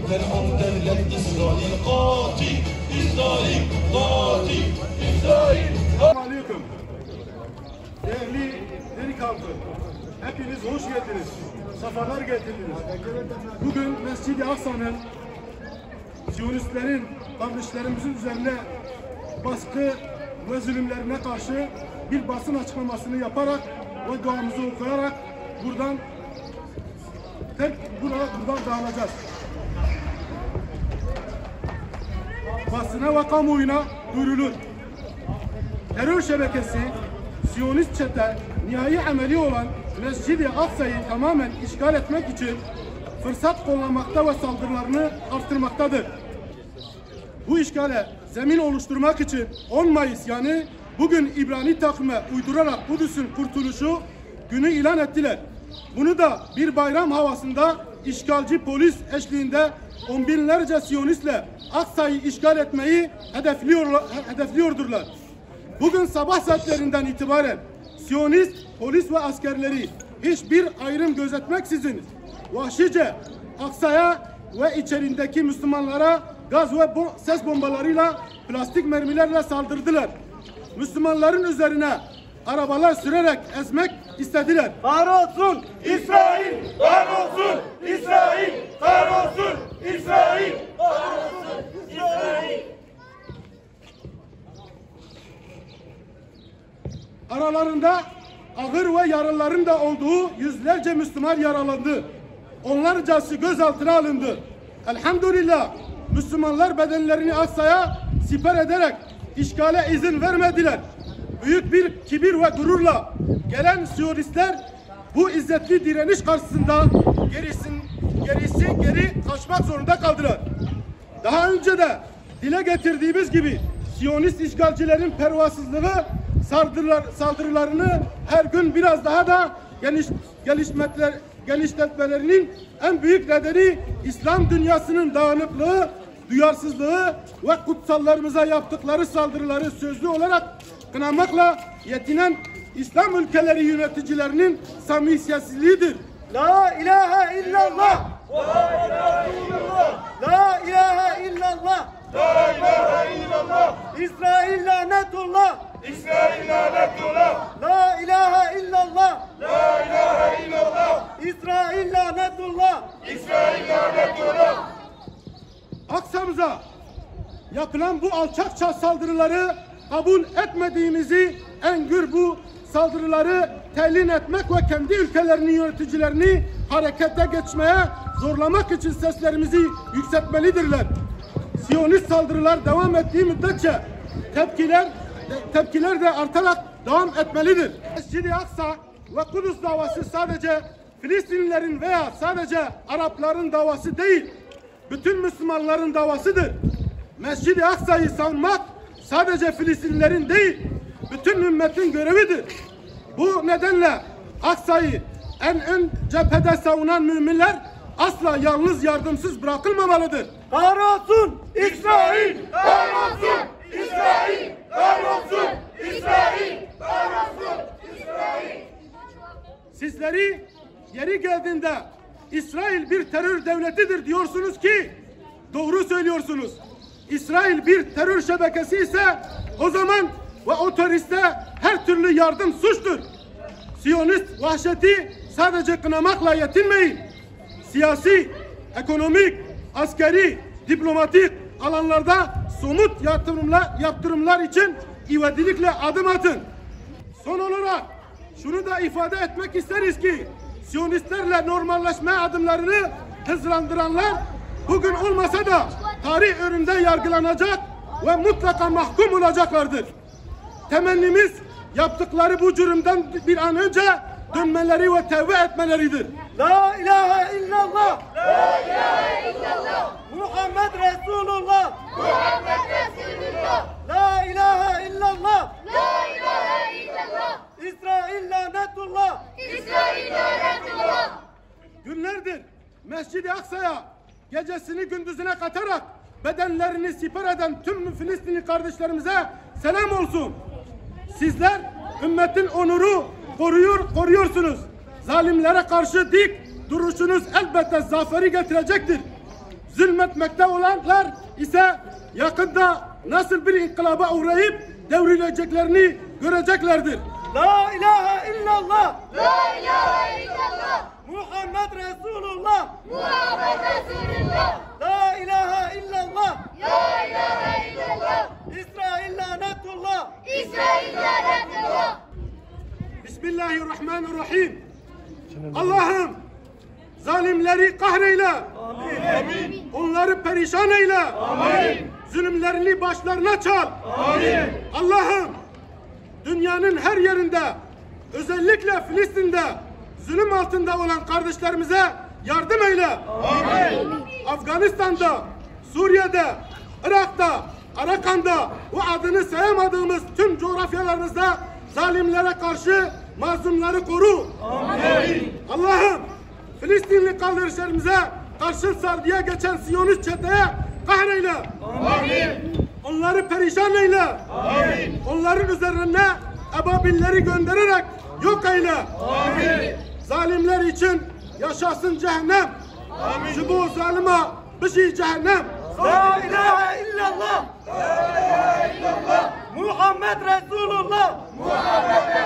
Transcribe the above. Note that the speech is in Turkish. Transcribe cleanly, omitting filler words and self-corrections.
فرعون devlet İsrail katil, İsrail katil, İsrail. Aleyküm. Değerli delikanlı, hepiniz hoş geldiniz. Sefalar getirdiniz. Bugün Mescid-i Aksa'nın Siyonistlerin kardeşlerimizin üzerine baskı ve zulümlerine karşı bir basın açıklamasını yaparak ve duamızı okuyarak buradan dağılacağız. Basına ve kamuoyuna duyurulur. Terör şebekesi, Siyonist çete, nihai ameli olan Mescid-i Aksa'yı tamamen işgal etmek için fırsat kollamakta ve saldırılarını arttırmaktadır. Bu işgale zemin oluşturmak için 10 Mayıs yani bugün İbrani takvime uydurarak Kudüs'ün kurtuluşu günü ilan ettiler. Bunu da bir bayram havasında işgalci polis eşliğinde on binlerce Siyonistle Aksa'yı işgal etmeyi hedefliyordurlar. Bugün sabah saatlerinden itibaren Siyonist polis ve askerleri hiçbir ayrım gözetmeksizin vahşice Aksa'ya ve içerindeki Müslümanlara gaz ve ses bombalarıyla, plastik mermilerle saldırdılar. Müslümanların üzerine arabalar sürerek ezmek istediler. Kahrolsun İsrail! Kahrolsun İsrail! Kahrolsun İsrail! Kahrolsun İsrail! Aralarında ağır ve yaralıların da olduğu yüzlerce Müslüman yaralandı. Onlarcası gözaltına alındı. Elhamdülillah Müslümanlar bedenlerini Aksa'ya siper ederek işgale izin vermediler. Büyük bir kibir ve gururla gelen Siyonistler bu izzetli direniş karşısında geri kaçmak zorunda kaldılar. Daha önce de dile getirdiğimiz gibi Siyonist işgalcilerin pervasızlığı saldırılarını her gün biraz daha da genişletmelerinin en büyük nedeni İslam dünyasının dağınıklığı, duyarsızlığı ve kutsallarımıza yaptıkları saldırıları sözlü olarak kınamakla yetinen İslam ülkeleri yöneticilerinin samimiyetsizliğidir. La ilahe illallah! La ilahe illallah! La ilahe illallah! La ilahe illallah! İsrail lanetullah! İsrail lanetullah! La ilahe illallah! La ilahe illallah! İsrail lanetullah! İsrail lanetullah! Aksa'mıza yapılan bu alçakça saldırıları kabul etmediğimizi, en gür bu saldırıları telin etmek ve kendi ülkelerinin yöneticilerini harekete geçmeye zorlamak için seslerimizi yükseltmelidirler. Siyonist saldırılar devam ettiği müddetçe tepkiler de artarak devam etmelidir. Mescid-i Aksa ve Kudüs davası sadece Filistinlilerin veya sadece Arapların davası değil, bütün Müslümanların davasıdır. Mescid-i Aksa'yı savunmak sadece Filistinlilerin değil, bütün ümmetin görevidir. Bu nedenle Aksa'yı en ön cephede savunan müminler asla yalnız yardımsız bırakılmamalıdır. Kahrolsun İsrail! Kahrolsun İsrail! Kahrolsun İsrail! Kahrolsun İsrail! Sizleri yeri geldiğinde İsrail bir terör devletidir diyorsunuz ki doğru söylüyorsunuz. İsrail bir terör şebekesi ise o zaman ve o teröriste her türlü yardım suçtur. Siyonist vahşeti sadece kınamakla yetinmeyin. Siyasi, ekonomik, askeri, diplomatik alanlarda somut yaptırımlar için ivedilikle adım atın. Son olarak şunu da ifade etmek isteriz ki Siyonistlerle normalleşme adımlarını hızlandıranlar bugün olmasa da tarih önünde yargılanacak ve mutlaka mahkum olacaklardır. Temennimiz yaptıkları bu cürümden bir an önce dönmeleri ve tevbe etmeleridir. La ilahe illallah! La ilahe illallah! Muhammed Resulullah! Muhammed Resulullah! La ilahe illallah! La ilahe illallah! İsrail lanetullah! İsrail lanetullah! Günlerdir Mescid-i Aksa'ya gecesini gündüzüne katarak bedenlerini siper eden tüm Filistinli kardeşlerimize selam olsun. Sizler ümmetin onuru koruyorsunuz. Zalimlere karşı dik duruşunuz elbette zaferi getirecektir. zulmetmekte olanlar ise yakında nasıl bir inkılaba uğrayıp devrileceklerini göreceklerdir. La ilahe illallah. La ilahe illallah. Muhammed Resulullah. Muhammed Resulullah. La ilahe illallah. La ilahe illallah. İsrail lanetullah. İsrail lanetullah. Bismillahirrahmanirrahim. Allah'ım zalimleri kahreyle. Amin. Onları perişan eyle. Amin. Zulümlerini başlarına çal. Amin. Allah'ım dünyanın her yerinde, özellikle Filistin'de zulüm altında olan kardeşlerimize yardım eyle. Amin. Afganistan'da, Suriye'de, Irak'ta, Arakan'da ve adını sayamadığımız tüm coğrafyalarımızda zalimlere karşı mazlumları koru. Amin. Allah'ım Filistinli kardeşlerimize karşı sardıya geçen Siyonist çeteye kahreyle. Amin. Onları perişan eyle. Amin. Onların üzerine ebabilleri göndererek yok eyle. Amin. Zalimler için yaşasın cehennem. Amin. Bu zalime bir şey cehennem. La ilahe illallah. La ilahe illallah. Muhammed Resulullah. Muhammed